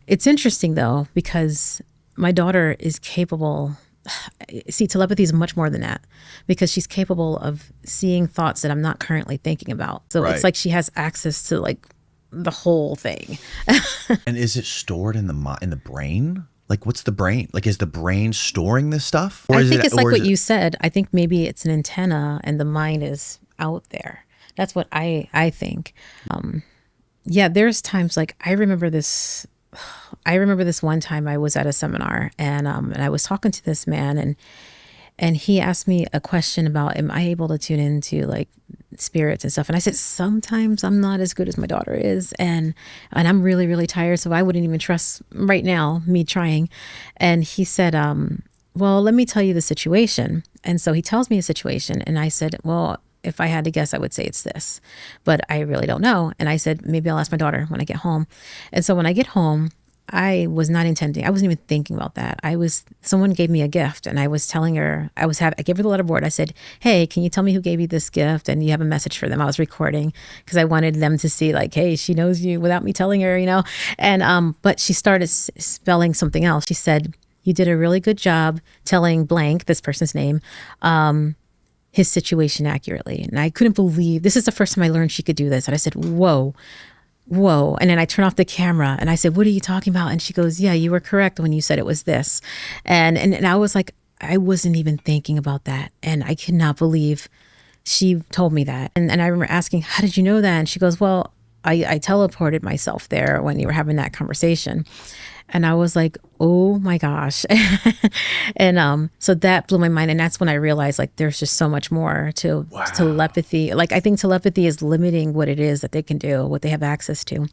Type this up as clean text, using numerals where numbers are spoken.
It's interesting though, because my daughter is capable. See, telepathy is much more than that, because she's capable of seeing thoughts that I'm not currently thinking about. So it's Right. like she has access to like the whole thing. And is it stored in the brain? Like, what's the brain? Like, is the brain storing this stuff, or I is think it, it's like what you said. I think maybe it's an antenna and the mind is out there. That's what I think. Yeah, there's times like I remember this one time I was at a seminar, and I was talking to this man, and he asked me a question about, am I able to tune into like spirits and stuff? And I said, sometimes I'm not as good as my daughter is. And I'm really, really tired. So I wouldn't even trust right now me trying. And he said, well, let me tell you the situation. And so he tells me a situation. And I said, well, if I had to guess, I would say it's this, but I really don't know. And I said, maybe I'll ask my daughter when I get home. And so when I get home, I was not intending, I wasn't even thinking about that. Someone gave me a gift, and I was telling her, I gave her the letterboard. I said, hey, can you tell me who gave you this gift? And you have a message for them. I was recording because I wanted them to see like, hey, she knows you without me telling her, you know? And, but she started spelling something else. She said, you did a really good job telling blank, this person's name, his situation accurately. And I couldn't believe, this is the first time I learned she could do this. And I said, whoa. And then I turn off the camera and I said, what are you talking about? And she goes, yeah, you were correct when you said it was this. And I was like, I wasn't even thinking about that. And I could not believe she told me that. And I remember asking, how did you know that? And she goes, well, I teleported myself there when you were having that conversation. And I was like, oh my gosh. And so that blew my mind. And that's when I realized like there's just so much more to telepathy. Like I think telepathy is limiting what it is that they can do, what they have access to.